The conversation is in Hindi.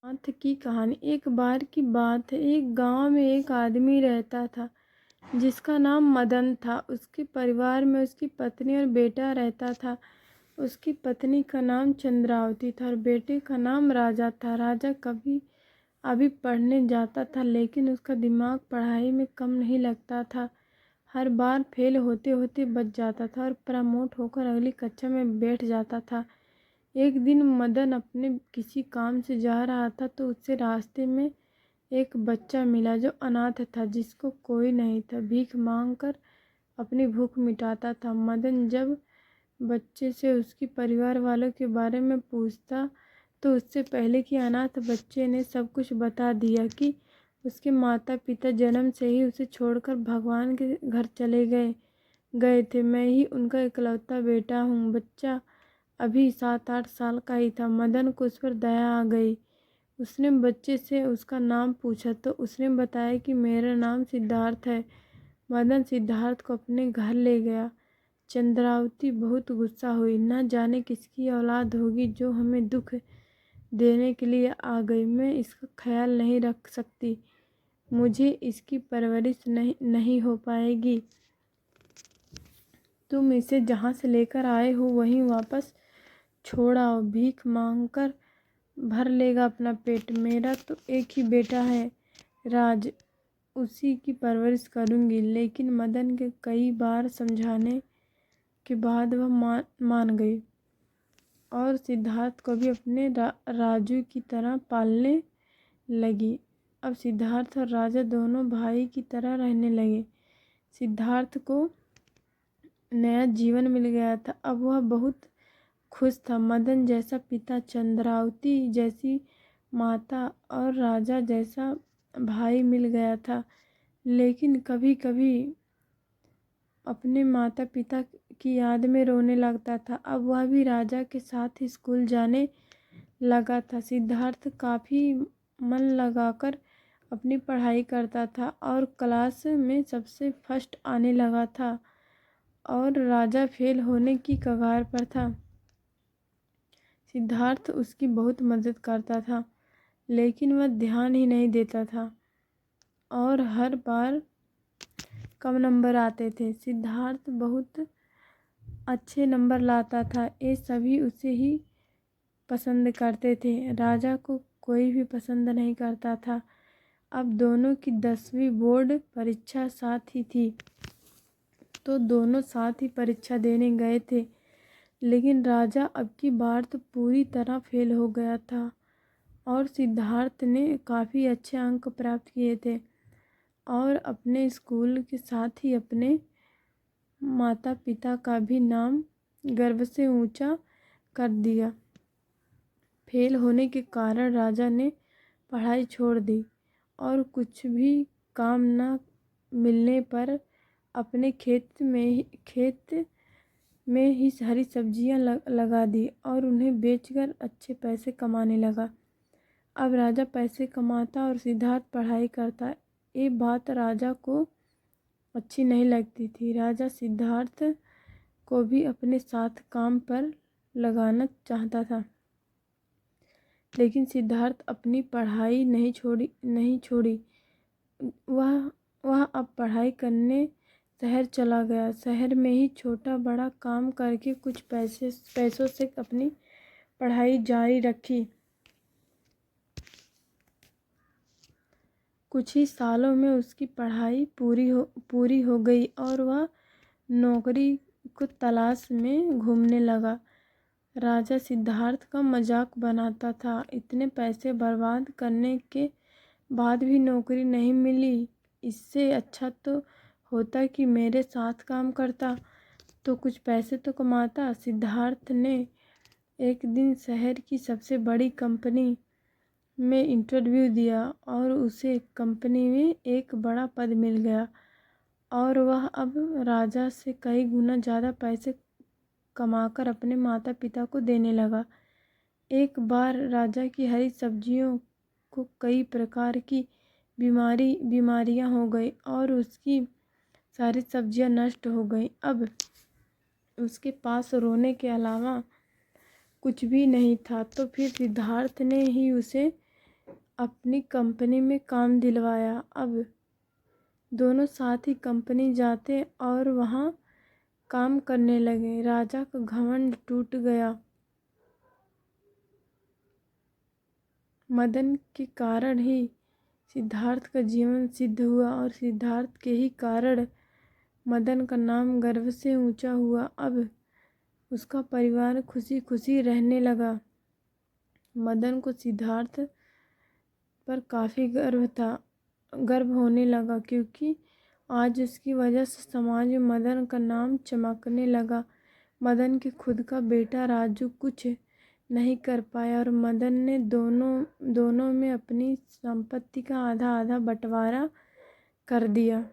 नाथ की कहानी। एक बार की बात है, एक गांव में एक आदमी रहता था जिसका नाम मदन था। उसके परिवार में उसकी पत्नी और बेटा रहता था। उसकी पत्नी का नाम चंद्रावती था और बेटे का नाम राजा था। राजा कभी अभी पढ़ने जाता था, लेकिन उसका दिमाग पढ़ाई में कम नहीं लगता था। हर बार फेल होते होते बच जाता था और प्रमोट होकर अगली कक्षा में बैठ जाता था। एक दिन मदन अपने किसी काम से जा रहा था तो उससे रास्ते में एक बच्चा मिला जो अनाथ था, जिसको कोई नहीं था। भीख मांग कर अपनी भूख मिटाता था। मदन जब बच्चे से उसके परिवार वालों के बारे में पूछता तो उससे पहले कि अनाथ बच्चे ने सब कुछ बता दिया कि उसके माता पिता जन्म से ही उसे छोड़कर भगवान के घर चले गए गए थे। मैं ही उनका इकलौता बेटा हूँ। बच्चा अभी 7-8 साल का ही था। मदन को उस पर दया आ गई। उसने बच्चे से उसका नाम पूछा तो उसने बताया कि मेरा नाम सिद्धार्थ है। मदन सिद्धार्थ को अपने घर ले गया। चंद्रावती बहुत गुस्सा हुई। न जाने किसकी औलाद होगी जो हमें दुख देने के लिए आ गई। मैं इसका ख्याल नहीं रख सकती। मुझे इसकी परवरिश नहीं हो पाएगी। तुम इसे जहाँ से लेकर आए हो वहीं वापस छोड़ आओ। भीख मांगकर भर लेगा अपना पेट। मेरा तो एक ही बेटा है राज, उसी की परवरिश करूँगी। लेकिन मदन के कई बार समझाने के बाद वह मान गई और सिद्धार्थ को भी अपने राजू की तरह पालने लगी। अब सिद्धार्थ और राजा दोनों भाई की तरह रहने लगे। सिद्धार्थ को नया जीवन मिल गया था। अब वह बहुत खुश था। मदन जैसा पिता, चंद्रावती जैसी माता और राजा जैसा भाई मिल गया था। लेकिन कभी कभी अपने माता पिता की याद में रोने लगता था। अब वह भी राजा के साथ ही स्कूल जाने लगा था। सिद्धार्थ काफ़ी मन लगाकर अपनी पढ़ाई करता था और क्लास में सबसे फर्स्ट आने लगा था और राजा फेल होने की कगार पर था। सिद्धार्थ उसकी बहुत मदद करता था, लेकिन वह ध्यान ही नहीं देता था और हर बार कम नंबर आते थे। सिद्धार्थ बहुत अच्छे नंबर लाता था। ये सभी उसे ही पसंद करते थे। राजा को कोई भी पसंद नहीं करता था। अब दोनों की 10वीं बोर्ड परीक्षा साथ ही थी, तो दोनों साथ ही परीक्षा देने गए थे। लेकिन राजा अब की बार तो पूरी तरह फेल हो गया था और सिद्धार्थ ने काफ़ी अच्छे अंक प्राप्त किए थे और अपने स्कूल के साथ ही अपने माता पिता का भी नाम गर्व से ऊंचा कर दिया। फेल होने के कारण राजा ने पढ़ाई छोड़ दी और कुछ भी काम न मिलने पर अपने खेत में ही हरी सब्जियां लगा दी और उन्हें बेचकर अच्छे पैसे कमाने लगा। अब राजा पैसे कमाता और सिद्धार्थ पढ़ाई करता। ये बात राजा को अच्छी नहीं लगती थी। राजा सिद्धार्थ को भी अपने साथ काम पर लगाना चाहता था, लेकिन सिद्धार्थ अपनी पढ़ाई नहीं छोड़ी। वह अब पढ़ाई करने शहर चला गया। शहर में ही छोटा बड़ा काम करके कुछ पैसों से अपनी पढ़ाई जारी रखी। कुछ ही सालों में उसकी पढ़ाई पूरी हो गई और वह नौकरी को तलाश में घूमने लगा। राजा सिद्धार्थ का मजाक बनाता था। इतने पैसे बर्बाद करने के बाद भी नौकरी नहीं मिली। इससे अच्छा तो होता कि मेरे साथ काम करता तो कुछ पैसे तो कमाता। सिद्धार्थ ने एक दिन शहर की सबसे बड़ी कंपनी में इंटरव्यू दिया और उसे कंपनी में एक बड़ा पद मिल गया और वह अब राजा से कई गुना ज़्यादा पैसे कमाकर अपने माता पिता को देने लगा। एक बार राजा की हरी सब्जियों को कई प्रकार की बीमारियां हो गई और उसकी सारी सब्जियां नष्ट हो गई। अब उसके पास रोने के अलावा कुछ भी नहीं था। तो फिर सिद्धार्थ ने ही उसे अपनी कंपनी में काम दिलवाया। अब दोनों साथ ही कंपनी जाते और वहाँ काम करने लगे। राजा का घमंड टूट गया। मदन के कारण ही सिद्धार्थ का जीवन सिद्ध हुआ और सिद्धार्थ के ही कारण मदन का नाम गर्व से ऊंचा हुआ। अब उसका परिवार खुशी खुशी रहने लगा। मदन को सिद्धार्थ पर काफ़ी गर्व होने लगा, क्योंकि आज उसकी वजह से समाज में मदन का नाम चमकने लगा। मदन के खुद का बेटा राजू कुछ नहीं कर पाया और मदन ने दोनों में अपनी संपत्ति का आधा आधा बंटवारा कर दिया।